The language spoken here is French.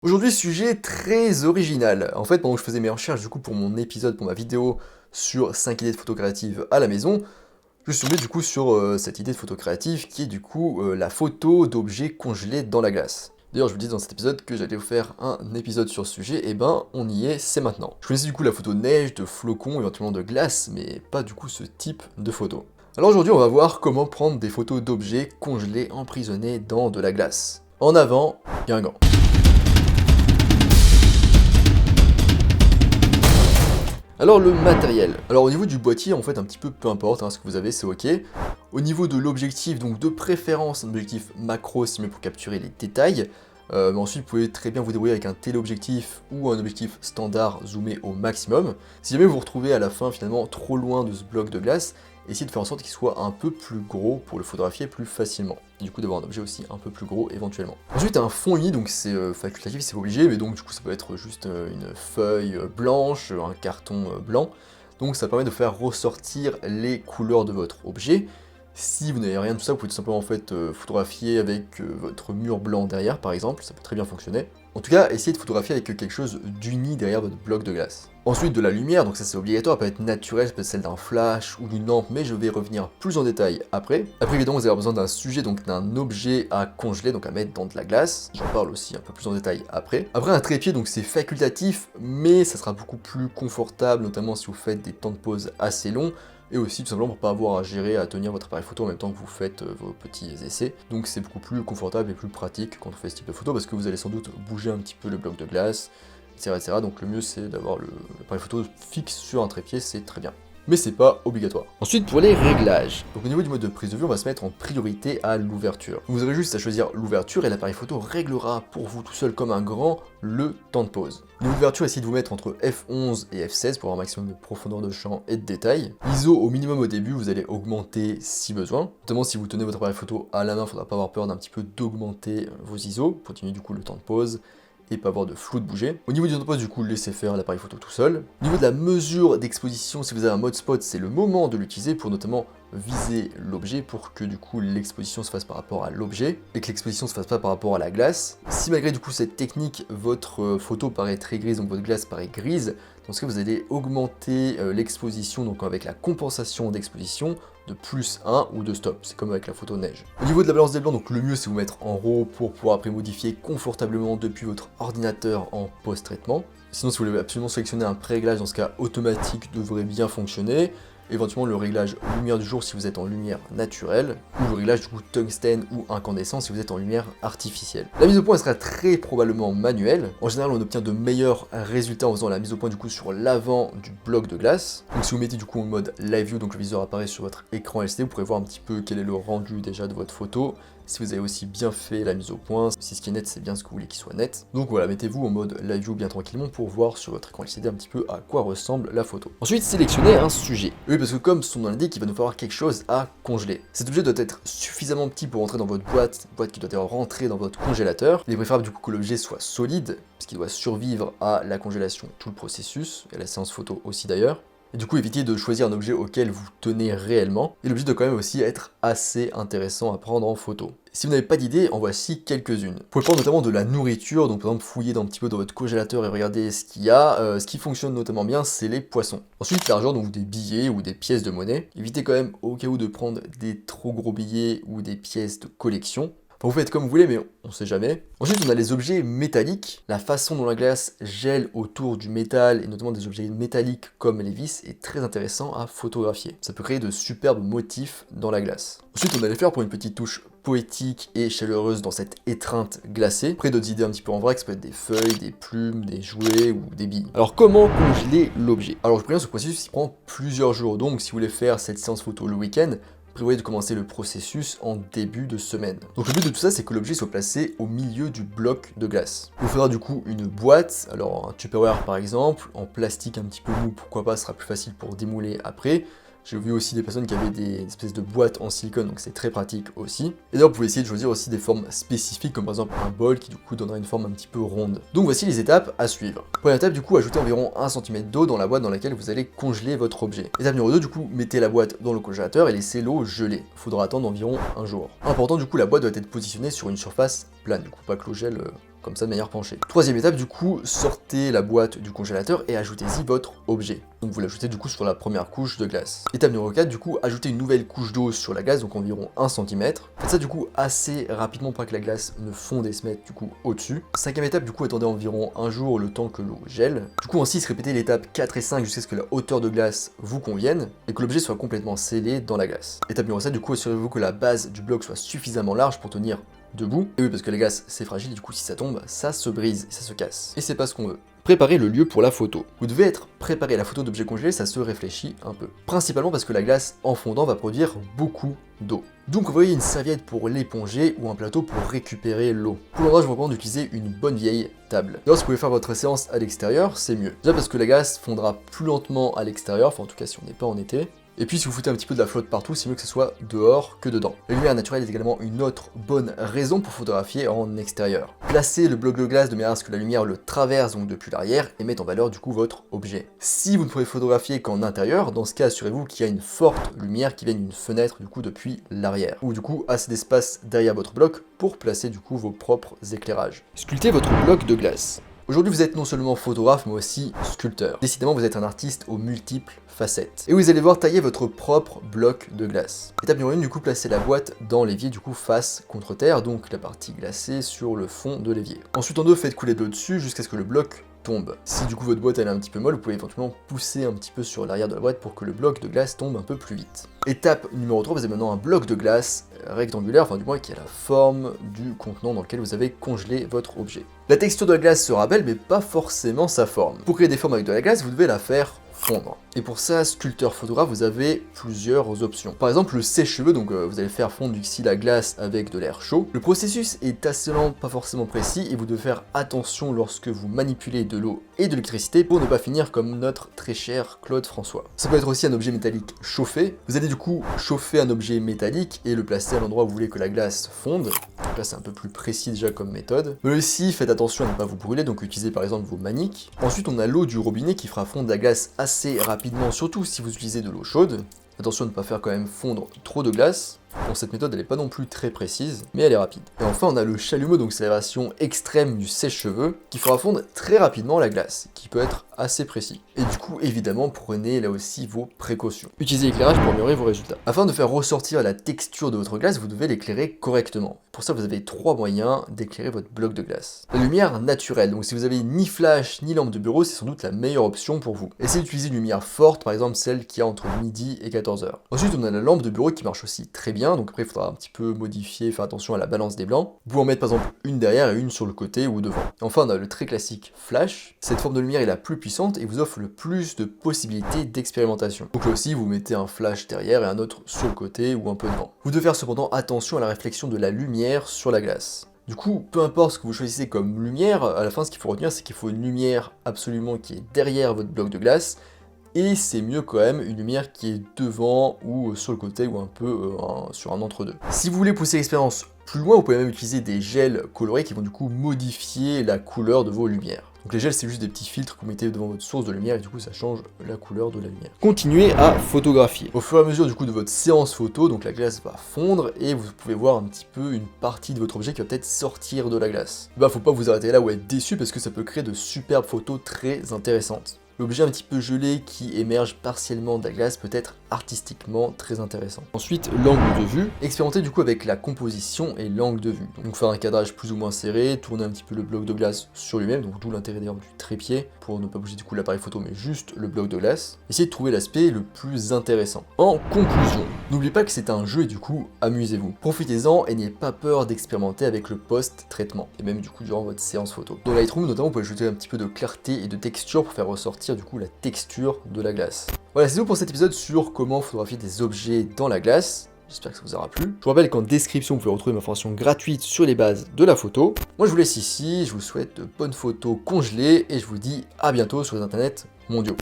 Aujourd'hui, sujet très original. En fait, pendant que je faisais mes recherches pour mon épisode, pour ma vidéo sur 5 idées de photo créatives à la maison, je suis tombé sur cette idée de photo créative qui est la photo d'objets congelés dans la glace. D'ailleurs, je vous dis dans cet épisode que j'allais vous faire un épisode sur ce sujet, et ben on y est, c'est maintenant. Je connaissais la photo de neige, de flocons, éventuellement de glace, mais pas ce type de photo. Alors aujourd'hui, on va voir comment prendre des photos d'objets congelés, emprisonnés dans de la glace. En avant, Guingamp. Alors le matériel. Alors au niveau du boîtier, en fait, un petit peu peu importe, ce que vous avez, c'est ok. Au niveau de l'objectif, donc de préférence, un objectif macro, c'est mieux pour capturer les détails. Mais ensuite, vous pouvez très bien vous débrouiller avec un téléobjectif ou un objectif standard zoomé au maximum. Si jamais vous vous retrouvez à la fin finalement trop loin de ce bloc de glace, essayez de faire en sorte qu'il soit un peu plus gros pour le photographier plus facilement. Et du coup d'avoir un objet aussi un peu plus gros éventuellement. Ensuite un fond uni, donc c'est facultatif, c'est pas obligé, mais donc ça peut être juste une feuille blanche, un carton blanc. Donc ça permet de faire ressortir les couleurs de votre objet. Si vous n'avez rien de tout ça, vous pouvez tout simplement photographier avec votre mur blanc derrière par exemple, ça peut très bien fonctionner. En tout cas, essayez de photographier avec quelque chose d'uni derrière votre bloc de glace. Ensuite, de la lumière, donc ça c'est obligatoire, elle peut être naturelle, ça peut être celle d'un flash ou d'une lampe, mais je vais revenir plus en détail après. Après évidemment, vous avez besoin d'un sujet, donc d'un objet à congeler, donc à mettre dans de la glace. J'en parle aussi un peu plus en détail après. Après un trépied, donc c'est facultatif, mais ça sera beaucoup plus confortable, notamment si vous faites des temps de pause assez longs. Et aussi tout simplement pour pas avoir à gérer, à tenir votre appareil photo en même temps que vous faites vos petits essais. Donc c'est beaucoup plus confortable et plus pratique quand on fait ce type de photo parce que vous allez sans doute bouger un petit peu le bloc de glace, etc. etc. Donc le mieux c'est d'avoir l'appareil photo fixe sur un trépied, c'est très bien. Mais c'est pas obligatoire. Ensuite pour les réglages. Donc au niveau du mode de prise de vue, on va se mettre en priorité à l'ouverture. Vous aurez juste à choisir l'ouverture et l'appareil photo réglera pour vous tout seul comme un grand le temps de pause. L'ouverture, essayez de vous mettre entre F11 et F16 pour avoir un maximum de profondeur de champ et de détail. ISO au minimum au début, vous allez augmenter si besoin. Notamment si vous tenez votre appareil photo à la main, il ne faudra pas avoir peur d'un petit peu d'augmenter vos ISO pour diminuer le temps de pause et pas avoir de flou de bouger. Au niveau du temps de pause, laissez faire l'appareil photo tout seul. Au niveau de la mesure d'exposition, si vous avez un mode spot, c'est le moment de l'utiliser pour notamment viser l'objet pour que l'exposition se fasse par rapport à l'objet et que l'exposition se fasse pas par rapport à la glace. Si malgré cette technique, votre photo paraît très grise, donc votre glace paraît grise, dans ce cas vous allez augmenter l'exposition, donc avec la compensation d'exposition de +1 ou de stop, c'est comme avec la photo neige. Au niveau de la balance des blancs, donc le mieux c'est vous mettre en RAW pour pouvoir après modifier confortablement depuis votre ordinateur en post-traitement. Sinon si vous voulez absolument sélectionner un pré-réglage, dans ce cas automatique devrait bien fonctionner. Éventuellement le réglage lumière du jour si vous êtes en lumière naturelle, ou le réglage tungstène ou incandescent si vous êtes en lumière artificielle. La mise au point elle sera très probablement manuelle. En général on obtient de meilleurs résultats en faisant la mise au point sur l'avant du bloc de glace. Donc si vous mettez en mode live view, donc le viseur apparaît sur votre écran LCD, vous pourrez voir un petit peu quel est le rendu déjà de votre photo. Si vous avez aussi bien fait la mise au point, si ce qui est net c'est bien ce que vous voulez qu'il soit net. Donc voilà, mettez-vous en mode live view bien tranquillement pour voir sur votre écran LCD un petit peu à quoi ressemble la photo. Ensuite, sélectionnez un sujet. Oui, parce que comme son nom l'indique, il va nous falloir quelque chose à congeler. Cet objet doit être suffisamment petit pour entrer dans votre boîte qui doit être rentrée dans votre congélateur. Il est préférable que l'objet soit solide, parce qu'il doit survivre à la congélation, tout le processus, et à la séance photo aussi d'ailleurs. Et évitez de choisir un objet auquel vous tenez réellement. Et l'objet doit quand même aussi être assez intéressant à prendre en photo. Si vous n'avez pas d'idée, en voici quelques-unes. Vous pouvez prendre notamment de la nourriture, donc par exemple fouiller un petit peu dans votre congélateur et regarder ce qu'il y a. Ce qui fonctionne notamment bien, c'est les poissons. Ensuite, l'argent, donc des billets ou des pièces de monnaie. Évitez quand même au cas où de prendre des trop gros billets ou des pièces de collection. Enfin, vous faites comme vous voulez, mais on sait jamais. Ensuite, on a les objets métalliques. La façon dont la glace gèle autour du métal, et notamment des objets métalliques comme les vis, est très intéressant à photographier. Ça peut créer de superbes motifs dans la glace. Ensuite, on a les faire pour une petite touche poétique et chaleureuse dans cette étreinte glacée. Après, d'autres idées un petit peu en vrac, ça peut être des feuilles, des plumes, des jouets ou des billes. Alors, comment congeler l'objet? Alors, je préviens, ce processus il prend plusieurs jours, donc si vous voulez faire cette séance photo le week-end, prévoyez de commencer le processus en début de semaine. Donc le but de tout ça, c'est que l'objet soit placé au milieu du bloc de glace. Il vous faudra une boîte, alors un Tupperware par exemple, en plastique un petit peu mou, pourquoi pas, ce sera plus facile pour démouler après. J'ai vu aussi des personnes qui avaient des espèces de boîtes en silicone, donc c'est très pratique aussi. Et d'ailleurs, vous pouvez essayer de choisir aussi des formes spécifiques, comme par exemple un bol qui donnera une forme un petit peu ronde. Donc voici les étapes à suivre. Première étape, ajoutez environ 1 cm d'eau dans la boîte dans laquelle vous allez congeler votre objet. Étape numéro 2, mettez la boîte dans le congélateur et laissez l'eau geler. Il faudra attendre environ un jour. Important, la boîte doit être positionnée sur une surface plane, du coup pas que l'eau gèle comme ça de manière penchée. Troisième étape, du coup, sortez la boîte du congélateur et ajoutez-y votre objet. Donc vous l'ajoutez du coup sur la première couche de glace. Étape numéro 4, du coup, ajoutez une nouvelle couche d'eau sur la glace, donc environ 1 cm. Faites ça du coup assez rapidement pour que la glace ne fonde et se mette du coup au-dessus. Cinquième étape, du coup, attendez environ un jour le temps que l'eau gèle. Du coup, en 6, répétez l'étape 4 et 5 jusqu'à ce que la hauteur de glace vous convienne et que l'objet soit complètement scellé dans la glace. Étape numéro 7, du coup, assurez-vous que la base du bloc soit suffisamment large pour tenir debout. Et oui, parce que la glace c'est fragile, du coup si ça tombe, ça se brise et ça se casse. Et c'est pas ce qu'on veut. Préparez le lieu pour la photo. Vous devez être préparé. La photo d'objets congelés, ça se réfléchit un peu. Principalement parce que la glace en fondant va produire beaucoup d'eau. Donc vous voyez une serviette pour l'éponger ou un plateau pour récupérer l'eau. Pour l'endroit, je vous recommande d'utiliser une bonne vieille table. D'ailleurs, si vous pouvez faire votre séance à l'extérieur, c'est mieux. Déjà parce que la glace fondra plus lentement à l'extérieur, enfin en tout cas si on n'est pas en été. Et puis si vous foutez un petit peu de la flotte partout, c'est mieux que ce soit dehors que dedans. La lumière naturelle est également une autre bonne raison pour photographier en extérieur. Placez le bloc de glace de manière à ce que la lumière le traverse donc depuis l'arrière et mette en valeur du coup votre objet. Si vous ne pouvez photographier qu'en intérieur, dans ce cas assurez-vous qu'il y a une forte lumière qui vient d'une fenêtre du coup depuis l'arrière. Ou du coup assez d'espace derrière votre bloc pour placer du coup vos propres éclairages. Sculptez votre bloc de glace. Aujourd'hui, vous êtes non seulement photographe, mais aussi sculpteur. Décidément, vous êtes un artiste aux multiples facettes. Et vous allez devoir tailler votre propre bloc de glace. Étape numéro 1, du coup, placez la boîte dans l'évier, du coup, face contre terre, donc la partie glacée sur le fond de l'évier. Ensuite, en 2, faites couler de l'eau dessus jusqu'à ce que le bloc tombe. Si du coup votre boîte elle est un petit peu molle, vous pouvez éventuellement pousser un petit peu sur l'arrière de la boîte pour que le bloc de glace tombe un peu plus vite. Étape numéro 3, vous avez maintenant un bloc de glace rectangulaire, enfin du moins qui a la forme du contenant dans lequel vous avez congelé votre objet. La texture de la glace sera belle, mais pas forcément sa forme. Pour créer des formes avec de la glace, vous devez la faire fondre. Et pour ça, sculpteur photographe, vous avez plusieurs options. Par exemple, le sèche-cheveux, donc vous allez faire fondre ici la glace avec de l'air chaud. Le processus est assez lent, pas forcément précis, et vous devez faire attention lorsque vous manipulez de l'eau et de l'électricité pour ne pas finir comme notre très cher Claude François. Ça peut être aussi un objet métallique chauffé. Vous allez du coup chauffer un objet métallique et le placer à l'endroit où vous voulez que la glace fonde. Donc là, c'est un peu plus précis déjà comme méthode. Mais aussi, faites attention à ne pas vous brûler, donc utilisez par exemple vos maniques. Ensuite, on a l'eau du robinet qui fera fondre la glace assez rapidement, surtout si vous utilisez de l'eau chaude. Attention à ne pas faire quand même fondre trop de glace. Bon, cette méthode elle n'est pas non plus très précise, mais elle est rapide. Et enfin on a le chalumeau, donc c'est la version extrême du sèche-cheveux, qui fera fondre très rapidement la glace, qui peut être assez précis. Et du coup évidemment prenez là aussi vos précautions. Utilisez l'éclairage pour améliorer vos résultats. Afin de faire ressortir la texture de votre glace, vous devez l'éclairer correctement. Pour ça vous avez 3 moyens d'éclairer votre bloc de glace. La lumière naturelle, donc si vous avez ni flash ni lampe de bureau, c'est sans doute la meilleure option pour vous. Essayez d'utiliser une lumière forte, par exemple celle qui a entre midi et 14h. Ensuite on a la lampe de bureau qui marche aussi très bien, donc après il faudra un petit peu modifier, faire attention à la balance des blancs. Vous pouvez en mettre par exemple une derrière et une sur le côté ou devant. Et enfin on a le très classique flash. Cette forme de lumière est la plus puissante et vous offre le plus de possibilités d'expérimentation. Donc là aussi vous mettez un flash derrière et un autre sur le côté ou un peu devant. Vous devez faire cependant attention à la réflexion de la lumière sur la glace. Du coup, peu importe ce que vous choisissez comme lumière, à la fin ce qu'il faut retenir c'est qu'il faut une lumière absolument qui est derrière votre bloc de glace. Et c'est mieux quand même une lumière qui est devant ou sur le côté ou un peu sur un entre-deux. Si vous voulez pousser l'expérience plus loin, vous pouvez même utiliser des gels colorés qui vont du coup modifier la couleur de vos lumières. Donc les gels c'est juste des petits filtres que vous mettez devant votre source de lumière et du coup ça change la couleur de la lumière. Continuez à photographier. Au fur et à mesure du coup de votre séance photo, donc la glace va fondre et vous pouvez voir un petit peu une partie de votre objet qui va peut-être sortir de la glace. Bah faut pas vous arrêter là ou être déçu parce que ça peut créer de superbes photos très intéressantes. L'objet un petit peu gelé qui émerge partiellement de la glace peut être artistiquement très intéressant. Ensuite, l'angle de vue. Expérimentez du coup avec la composition et l'angle de vue. Donc faire un cadrage plus ou moins serré, tourner un petit peu le bloc de glace sur lui-même, donc d'où l'intérêt d'ailleurs du trépied, pour ne pas bouger du coup l'appareil photo mais juste le bloc de glace. Essayez de trouver l'aspect le plus intéressant. En conclusion, n'oubliez pas que c'est un jeu et du coup, amusez-vous. Profitez-en et n'ayez pas peur d'expérimenter avec le post-traitement, et même du coup durant votre séance photo. Dans Lightroom notamment, vous pouvez ajouter un petit peu de clarté et de texture pour faire ressortir du coup la texture de la glace. Voilà, c'est tout pour cet épisode sur comment photographier des objets dans la glace. J'espère que ça vous aura plu. Je vous rappelle qu'en description, vous pouvez retrouver ma formation gratuite sur les bases de la photo. Moi, je vous laisse ici, je vous souhaite de bonnes photos congelées et je vous dis à bientôt sur les internets mondiaux.